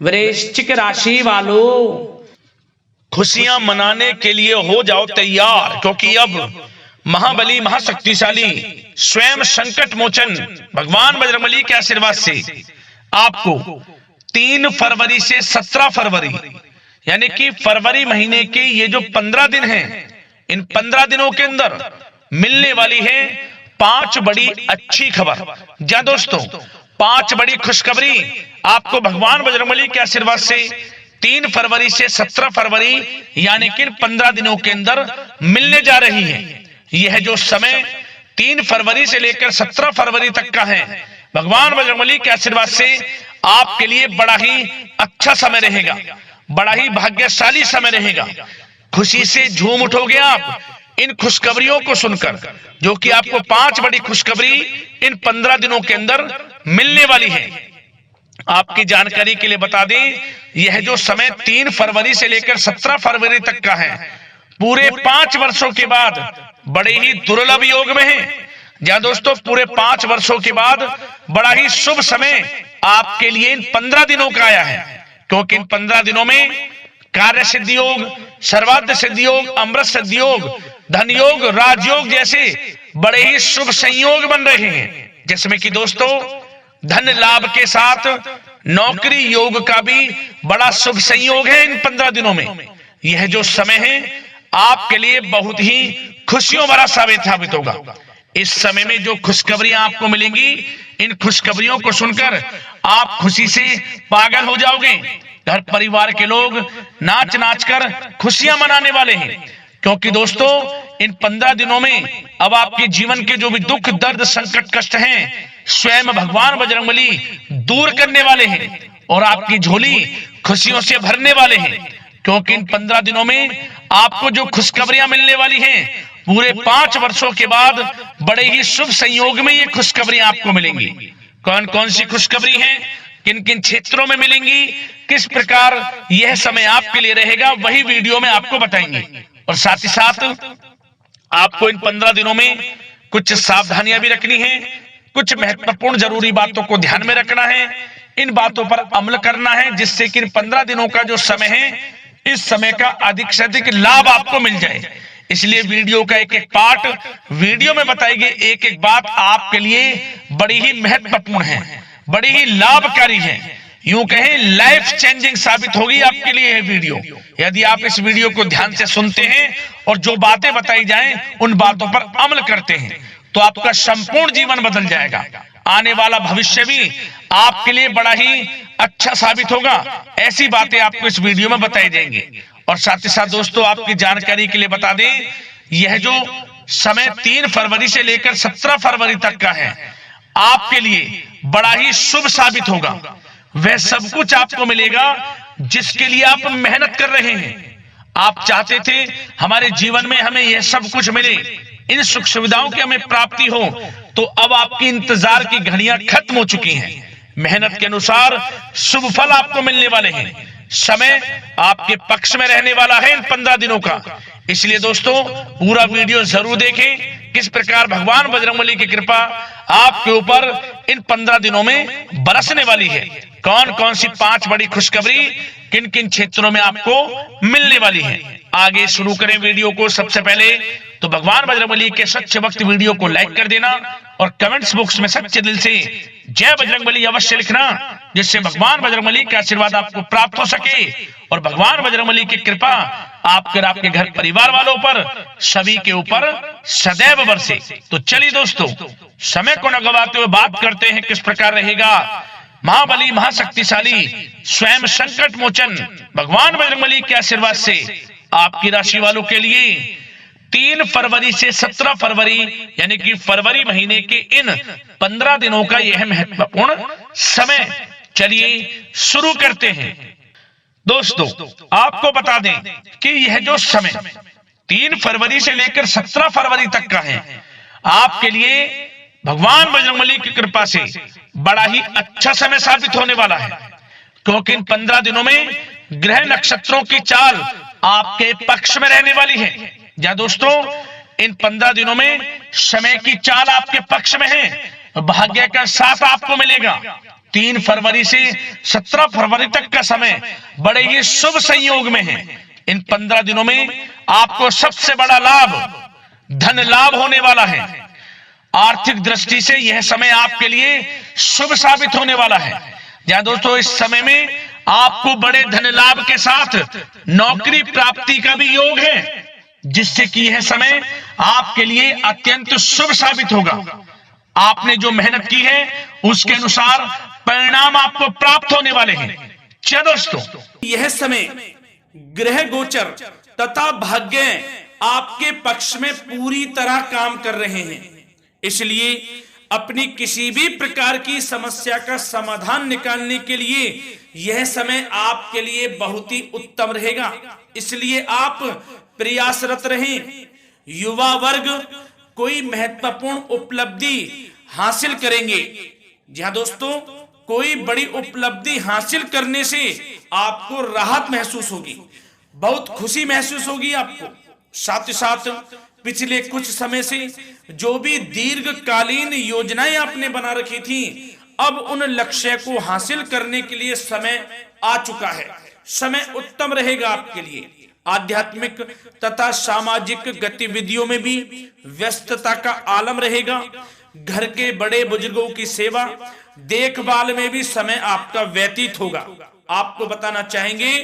वृश्चिक राशि वालों, खुशियां मनाने के लिए हो जाओ तैयार, क्योंकि अब महाबली महाशक्तिशाली स्वयं संकट मोचन भगवान बजरंगबली के आशीर्वाद से आपको 3 फरवरी से 17 फरवरी यानी कि फरवरी महीने के ये जो 15 दिन हैं, इन 15 दिनों के अंदर मिलने वाली है 5 बड़ी अच्छी खबर। जी दोस्तों, 5 बड़ी खुशखबरी आपको भगवान बजरंगबली के आशीर्वाद से 3 फरवरी से 17 फरवरी यानी कि 15 दिनों के अंदर मिलने जा रही है। यह जो समय 3 फरवरी से लेकर 17 फरवरी तक का है, भगवान बजरंगबली के आशीर्वाद से आपके लिए बड़ा ही अच्छा समय रहेगा, बड़ा ही भाग्यशाली समय रहेगा। खुशी से झूम उठोगे आप इन खुशखबरियों को सुनकर, जो कि आपको 5 बड़ी खुशखबरी इन 15 दिनों के अंदर मिलने वाली है। आपकी जानकारी के लिए बता दें, यह जो समय 3 फरवरी से लेकर 17 फरवरी तक का है, पूरे 5 वर्षों के बाद बड़े ही दुर्लभ योग में है। जहां दोस्तों पूरे 5 वर्षों के बाद बड़ा ही शुभ समय आपके लिए इन 15 दिनों का आया है, क्योंकि इन 15 दिनों में कार्य सिद्धि योग, सर्वार्थ सिद्धि योग, अमृत सिद्धि योग, धन योग, राजयोग जैसे बड़े ही शुभ संयोग बन रहे हैं, जिसमें कि दोस्तों धन लाभ के साथ नौकरी योग का भी बड़ा शुभ संयोग है। इन 15 दिनों में यह जो समय है आपके लिए बहुत ही खुशियों भरा साबित होगा। इस समय में जो खुशखबरियां आपको मिलेंगी, इन खुशखबरियों को सुनकर आप खुशी से पागल हो जाओगे। घर परिवार के लोग नाच नाच कर खुशियां मनाने वाले हैं, क्योंकि दोस्तों इन 15 दिनों में अब आपके जीवन के जो भी दुख दर्द संकट कष्ट हैं, स्वयं भगवान बजरंगबली दूर करने वाले हैं और आपकी झोली खुशियों से भरने वाले हैं। क्योंकि इन 15 दिनों में आपको जो खुशखबरियां मिलने वाली हैं, पूरे 5 वर्षों के बाद बड़े ही शुभ संयोग में ये खुशखबरियां आपको मिलेंगी। कौन कौन सी खुशखबरी हैं, किन किन क्षेत्रों में मिलेंगी, किस प्रकार यह समय आपके लिए रहेगा, वही वीडियो में आपको बताएंगे। और साथ ही साथ आपको इन 15 दिनों में कुछ सावधानियां भी रखनी है, कुछ महत्वपूर्ण जरूरी बातों को ध्यान में रखना है, इन बातों पर अमल करना है, जिससे कि इन 15 दिनों का जो समय है, इस समय का अधिक से अधिक लाभ आपको मिल जाए। इसलिए वीडियो का एक एक पार्ट वीडियो में बताई गई एक एक बात आपके लिए बड़ी ही महत्वपूर्ण है, बड़ी ही लाभकारी है, यूं कहें लाइफ चेंजिंग साबित होगी आपके लिए यह वीडियो। यदि आप इस वीडियो को ध्यान से सुनते हैं और जो बातें बताई जाएं उन बातों पर अमल करते हैं, तो आपका संपूर्ण जीवन बदल जाएगा। आने वाला भविष्य भी आपके लिए बड़ा ही अच्छा साबित होगा। ऐसी बातें आपको इस वीडियो में बताई जाएंगी। और साथ ही साथ दोस्तों आपकी जानकारी के लिए बता दें, यह जो समय 3 फरवरी से लेकर 17 फरवरी तक का है, आपके लिए बड़ा ही शुभ साबित होगा। वह सब कुछ आपको मिलेगा जिसके लिए आप मेहनत कर रहे हैं। आप चाहते थे हमारे जीवन में हमें यह सब कुछ मिले, इन सुख सुविधाओं की हमें प्राप्ति हो, तो अब आपकी इंतजार की घड़ियां खत्म हो चुकी हैं। मेहनत के अनुसार शुभ फल आपको मिलने वाले हैं। समय आपके पक्ष में रहने वाला है इन 15 दिनों का। इसलिए दोस्तों पूरा वीडियो जरूर देखें, किस प्रकार भगवान बजरंगबली की कृपा आपके ऊपर इन 15 दिनों में बरसने वाली है। कौन कौन सी 5 बड़ी खुशखबरी किन किन क्षेत्रों में आपको मिलने वाली है। आगे शुरू करें वीडियो को। सबसे पहले तो भगवान बजरंगबली के सच्चे भक्त वीडियो को लाइक कर देना और कमेंट्स बॉक्स में सच्चे दिल से जय बजरंगबली अवश्य लिखना, जिससे भगवान बजरंगबली का आशीर्वाद आपको प्राप्त हो सके और भगवान बजरंगबली की कृपा आपके घर परिवार वालों पर सभी के ऊपर सदैव बरसे। तो चलिए दोस्तों समय को न गवाते हुए बात करते हैं किस प्रकार रहेगा महाबली महाशक्तिशाली स्वयं संकट मोचन भगवान बजरंगबली के आशीर्वाद से आपकी राशि वालों के लिए 3 फरवरी से 17 फरवरी यानी कि फरवरी महीने के इन 15 दिनों का यह महत्वपूर्ण समय। चलिए शुरू करते हैं। दोस्तों आपको बता दें कि यह जो समय 3 फरवरी से लेकर 17 फरवरी तक का है, आपके लिए भगवान बजरंगबली की कृपा से बड़ा ही अच्छा समय साबित होने वाला है, क्योंकि इन 15 दिनों में ग्रह नक्षत्रों की चाल आपके पक्ष में रहने वाली है। या दोस्तों इन 15 दिनों में समय की चाल आपके पक्ष में है, भाग्य का साथ आपको मिलेगा। 3 फरवरी से 17 फरवरी तक का समय बड़े ही शुभ संयोग में है। इन 15 दिनों में आपको सबसे बड़ा लाभ धन लाभ होने वाला है। आर्थिक दृष्टि से यह समय आपके लिए शुभ साबित होने वाला है। जहां दोस्तों इस समय में आपको बड़े धन लाभ के साथ नौकरी प्राप्ति का भी योग है, जिससे कि यह समय आपके लिए अत्यंत शुभ साबित होगा। आपने जो मेहनत की है उसके अनुसार परिणाम आपको प्राप्त होने वाले हैं। क्या दोस्तों, यह समय ग्रह गोचर तथा भाग्य आपके पक्ष में पूरी तरह काम कर रहे हैं, इसलिए अपनी किसी भी प्रकार की समस्या का समाधान निकालने के लिए यह समय आपके लिए बहुत ही उत्तम रहेगा। इसलिए आप प्रयासरत रहें। युवा वर्ग कोई महत्वपूर्ण उपलब्धि हासिल करेंगे। जहां दोस्तों कोई बड़ी उपलब्धि हासिल करने से आपको राहत महसूस होगी, बहुत खुशी महसूस होगी आपको। साथ ही साथ पिछले कुछ समय से जो भी दीर्घकालीन योजनाएं आपने बना रखी थी, अब उन लक्ष्य को हासिल करने के लिए समय आ चुका है। समय उत्तम रहेगा आपके लिए। आध्यात्मिक तथा सामाजिक गतिविधियों में भी व्यस्तता का आलम रहेगा। घर के बड़े बुजुर्गों की सेवा देखभाल में भी समय आपका व्यतीत होगा। आपको बताना चाहेंगे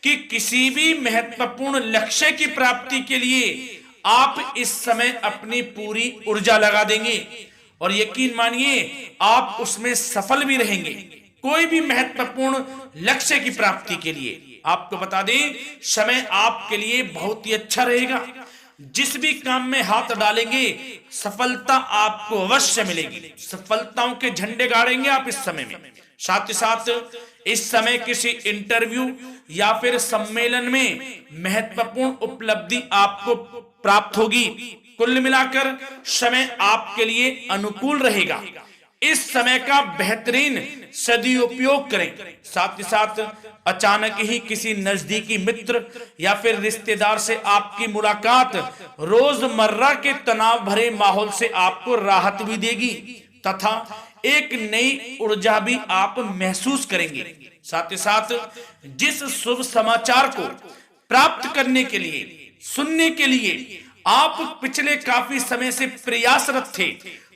कि किसी भी महत्वपूर्ण लक्ष्य की प्राप्ति के लिए आप इस समय अपनी पूरी ऊर्जा लगा देंगे और यकीन मानिए आप उसमें सफल भी रहेंगे। कोई भी महत्वपूर्ण लक्ष्य की प्राप्ति के लिए आपको बता दें समय आपके लिए बहुत ही अच्छा रहेगा। जिस भी काम में हाथ डालेंगे सफलता आपको अवश्य मिलेगी। सफलताओं के झंडे गाड़ेंगे आप इस समय में। साथ ही साथ इस समय किसी इंटरव्यू या फिर सम्मेलन में महत्वपूर्ण उपलब्धि आपको प्राप्त होगी। कुल मिलाकर समय आपके लिए अनुकूल रहेगा। इस समय का बेहतरीन सदुपयोग करें। साथ ही साथ अचानक ही किसी नजदीकी मित्र या फिर रिश्तेदार से आपकी मुलाकात रोजमर्रा के तनाव भरे माहौल से आपको राहत भी देगी तथा एक नई ऊर्जा भी आप महसूस करेंगे। साथ ही साथ जिस शुभ समाचार को प्राप्त करने के लिए सुनने के लिए आप पिछले काफी समय से प्रयासरत थे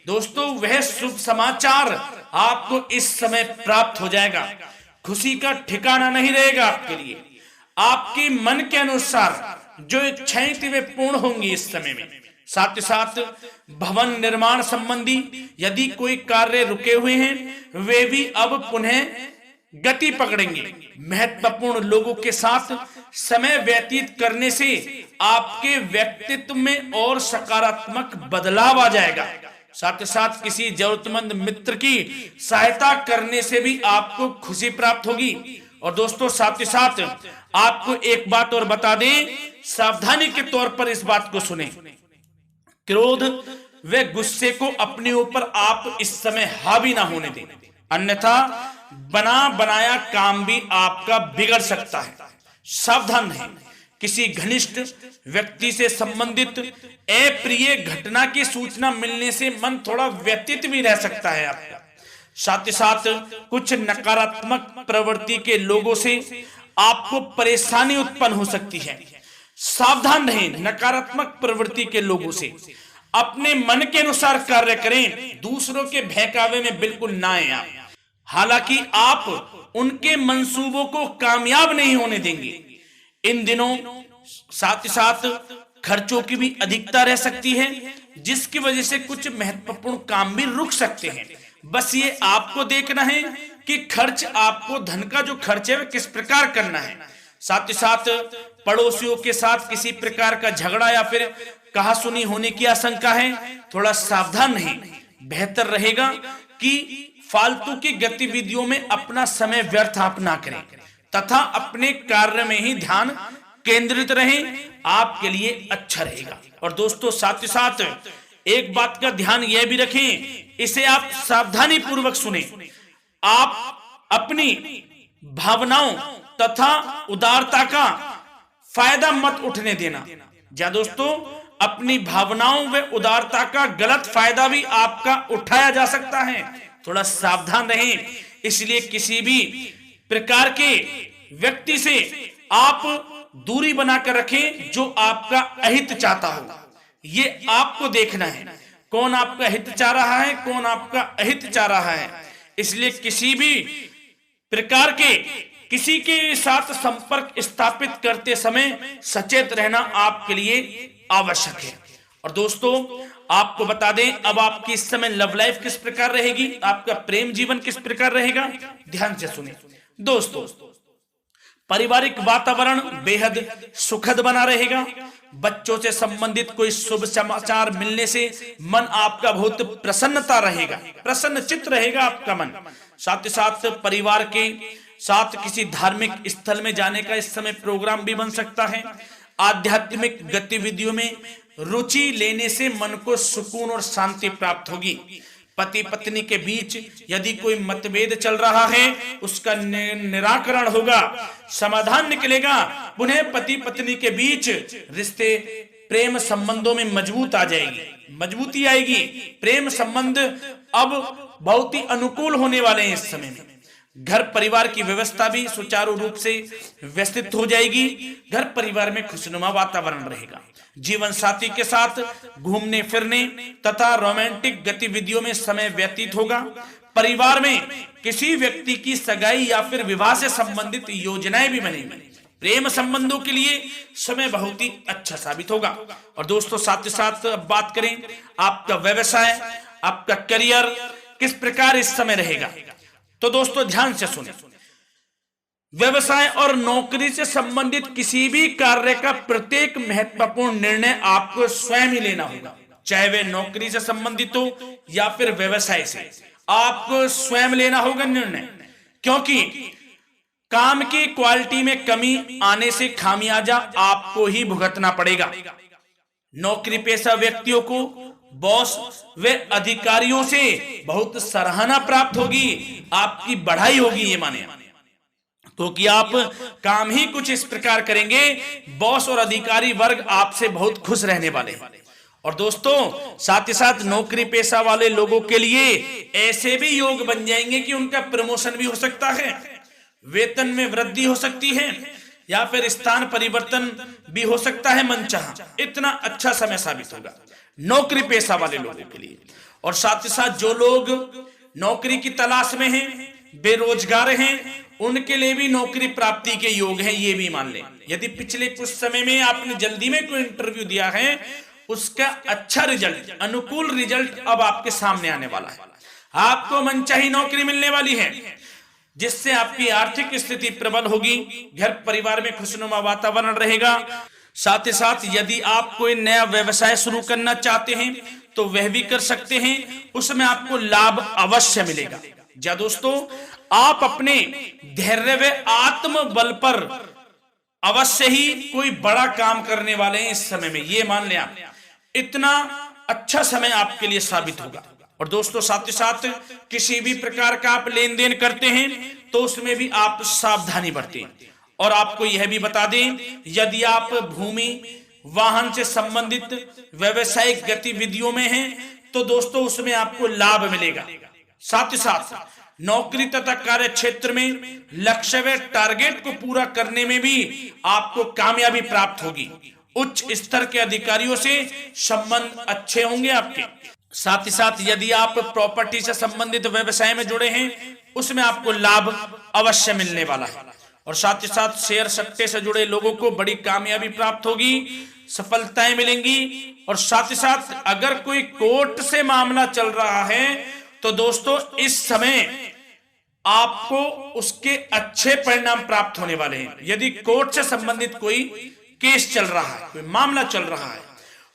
दोस्तों, वह शुभ समाचार आपको इस समय प्राप्त हो जाएगा। खुशी का ठिकाना नहीं रहेगा आपके लिए। आपके मन के अनुसार जो इच्छाएं थी वे पूर्ण होंगी इस समय में। साथ ही साथ भवन निर्माण संबंधी यदि कोई कार्य रुके हुए हैं वे भी अब पुनः गति पकड़ेंगे। महत्वपूर्ण लोगों के साथ समय व्यतीत करने से आपके व्यक्तित्व में और सकारात्मक बदलाव आ जाएगा। साथ ही साथ किसी जरूरतमंद मित्र की सहायता करने से भी आपको खुशी प्राप्त होगी। और दोस्तों साथ ही साथ आपको एक बात और बता दें, सावधानी के तौर पर इस बात को सुने। क्रोध व गुस्से को अपने ऊपर आप इस समय हावी ना होने दें, अन्यथा बना बनाया काम भी आपका बिगड़ सकता है। सावधान रहें। किसी घनिष्ठ व्यक्ति से संबंधित अप्रिय घटना की सूचना मिलने से मन थोड़ा व्यतीत भी रह सकता है आपका। साथ ही साथ कुछ नकारात्मक प्रवृत्ति के लोगों से आपको परेशानी उत्पन्न हो सकती है। सावधान रहें नकारात्मक प्रवृत्ति के लोगों से। अपने मन के अनुसार कार्य करें, दूसरों के बहकावे में बिल्कुल ना आए आप। हालांकि आप उनके मंसूबों को कामयाब नहीं होने देंगे। इन दिनों साथ ही साथ खर्चों की भी अधिकता रह सकती है, जिसकी वजह से कुछ महत्वपूर्ण काम भी रुक सकते हैं। बस ये आपको देखना है कि खर्च आपको धन का जो खर्च है वह किस प्रकार करना है। साथ ही साथ पड़ोसियों के साथ किसी प्रकार का झगड़ा या फिर कहासुनी होने की आशंका है, थोड़ा सावधान रहें। बेहतर रहेगा कि फालतू की गतिविधियों में अपना समय व्यर्थ आप ना करें तथा अपने कार्य में ही ध्यान केंद्रित रहें, आपके लिए अच्छा रहेगा। और दोस्तों साथ ही साथ एक बात का ध्यान यह भी रखें, इसे आप सावधानी पूर्वक सुने। आप अपनी भावनाओं तथा उदारता का फायदा मत उठने देना। क्या दोस्तों, अपनी भावनाओं व उदारता का गलत फायदा भी आपका उठाया जा सकता है। थोड़ा सावधान रहें। इसलिए किसी भी प्रकार के व्यक्ति से आप दूरी बनाकर रखें जो आपका अहित चाहता हो। ये आपको देखना है, कौन आपका हित चाह रहा है, कौन आपका अहित चाह रहा है। इसलिए किसी भी प्रकार के किसी के साथ संपर्क स्थापित करते समय सचेत रहना आपके लिए आवश्यक है। और दोस्तों आपको बता दें, अब आपकी इस समय लव लाइफ किस प्रकार रहेगी, आपका प्रेम जीवन किस प्रकार रहेगा, ध्यान से सुने दोस्तों। पारिवारिक वातावरण बेहद सुखद बना रहेगा। बच्चों से संबंधित कोई शुभ समाचार मिलने से मन आपका बहुत प्रसन्नता रहेगा, प्रसन्न चित्त रहेगा आपका मन। साथ ही साथ परिवार के साथ किसी धार्मिक स्थल में जाने का इस समय प्रोग्राम भी बन सकता है। आध्यात्मिक गतिविधियों में रुचि लेने से मन को सुकून और शांति प्राप्त होगी। पति पत्नी के बीच यदि कोई मतभेद चल रहा है उसका निराकरण होगा, समाधान निकलेगा। पुनः पति पत्नी के बीच रिश्ते प्रेम संबंधों में मजबूती आएगी। प्रेम संबंध अब बहुत ही अनुकूल होने वाले हैं इस समय में। घर परिवार की व्यवस्था भी सुचारू रूप से व्यवस्थित हो जाएगी। घर परिवार में खुशनुमा वातावरण रहेगा। जीवन साथी के साथ घूमने फिरने तथा रोमांटिक गतिविधियों में समय व्यतीत होगा। परिवार में किसी व्यक्ति की सगाई या फिर विवाह से संबंधित योजनाएं भी बनेंगी। प्रेम संबंधों के लिए समय बहुत ही अच्छा साबित होगा। और दोस्तों साथ ही साथ बात करें आपका व्यवसाय, आपका करियर किस प्रकार इस समय रहेगा, तो दोस्तों ध्यान से सुने। व्यवसाय और नौकरी से संबंधित किसी भी कार्य का प्रत्येक महत्वपूर्ण निर्णय आपको स्वयं ही लेना होगा, चाहे वे नौकरी से संबंधित हो या फिर व्यवसाय से। आपको स्वयं लेना होगा निर्णय, क्योंकि काम की क्वालिटी में कमी आने से खामियाजा आपको ही भुगतना पड़ेगा। नौकरी पेशा व्यक्तियों को बॉस व अधिकारियों से बहुत सराहना प्राप्त होगी, आपकी बढ़ाई होगी, ये माने तो कि आप काम ही कुछ इस प्रकार करेंगे, बॉस और अधिकारी वर्ग आपसे बहुत खुश रहने वाले हैं। और दोस्तों साथ ही साथ नौकरी पेशा वाले लोगों के लिए ऐसे भी योग बन जाएंगे कि उनका प्रमोशन भी हो सकता है, वेतन में वृद्धि हो सकती है, या फिर स्थान परिवर्तन भी हो सकता है मनचाहा। इतना अच्छा समय साबित होगा नौकरी पेशा वाले लोगों के लिए। और साथ ही साथ जो लोग नौकरी की तलाश में हैं, बेरोजगार हैं, उनके लिए भी नौकरी प्राप्ति के योग हैं, ये भी मान लें। यदि पिछले कुछ समय में आपने जल्दी में कोई इंटरव्यू दिया है, उसका अच्छा रिजल्ट, अनुकूल रिजल्ट अब आपके सामने आने वाला है। आपको मनचाही नौकरी मिलने वाली है, जिससे आपकी आर्थिक स्थिति प्रबल होगी। घर परिवार में खुशनुमा वातावरण रहेगा। साथ ही साथ यदि आप कोई नया व्यवसाय शुरू करना चाहते हैं तो वह भी कर सकते हैं, उसमें आपको लाभ अवश्य मिलेगा। जा दोस्तों आप अपने धैर्य व आत्मबल पर अवश्य ही कोई बड़ा काम करने वाले हैं इस समय में, ये मान लें आप। इतना अच्छा समय आपके लिए साबित होगा। और दोस्तों साथ ही साथ किसी भी प्रकार का आप लेन देन करते हैं तो उसमें भी आप सावधानी बरतें। और आपको यह भी बता दें, यदि आप भूमि वाहन से संबंधित व्यवसायिक गतिविधियों में हैं तो दोस्तों उसमें आपको लाभ मिलेगा। साथ ही साथ नौकरी तथा कार्य क्षेत्र में लक्ष्य व टारगेट को पूरा करने में भी आपको कामयाबी प्राप्त होगी। उच्च स्तर के अधिकारियों से संबंध अच्छे होंगे आपके। साथ ही साथ यदि आप प्रॉपर्टी से संबंधित व्यवसाय में जुड़े हैं उसमें आपको लाभ अवश्य मिलने वाला है। और साथ ही साथ शेयर सट्टे से जुड़े लोगों को बड़ी कामयाबी प्राप्त होगी, सफलताएं मिलेंगी। और साथ ही साथ अगर कोई कोर्ट से मामला चल रहा है तो दोस्तों इस समय आपको उसके अच्छे परिणाम प्राप्त होने वाले हैं। यदि कोर्ट से संबंधित कोई केस चल रहा है, कोई मामला चल रहा है,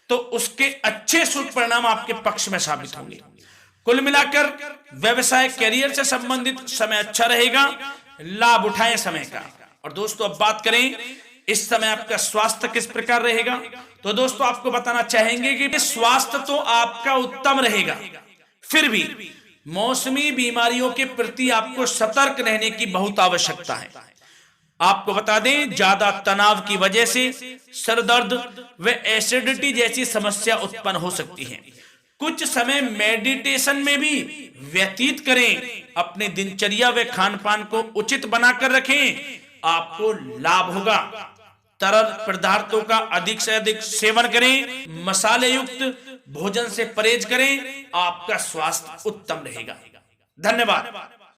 तो उसके अच्छे शुभ परिणाम आपके पक्ष में साबित होंगे। कुल मिलाकर व्यवसाय करियर से संबंधित समय अच्छा रहेगा, लाभ उठाएं समय का। और दोस्तों अब बात करें इस समय आपका स्वास्थ्य किस प्रकार रहेगा, तो दोस्तों आपको बताना चाहेंगे कि स्वास्थ्य तो आपका उत्तम रहेगा, फिर भी मौसमी बीमारियों के प्रति आपको सतर्क रहने की बहुत आवश्यकता है। आपको बता दें ज्यादा तनाव की वजह से सर दर्द व एसिडिटी जैसी समस्या उत्पन्न हो सकती है। कुछ समय मेडिटेशन में भी व्यतीत करें। अपने दिनचर्या व खान पान को उचित बनाकर रखें, आपको लाभ होगा। तरल पदार्थों का अधिक से अधिक सेवन करें, मसाले युक्त भोजन से परहेज करें, आपका स्वास्थ्य उत्तम रहेगा। धन्यवाद।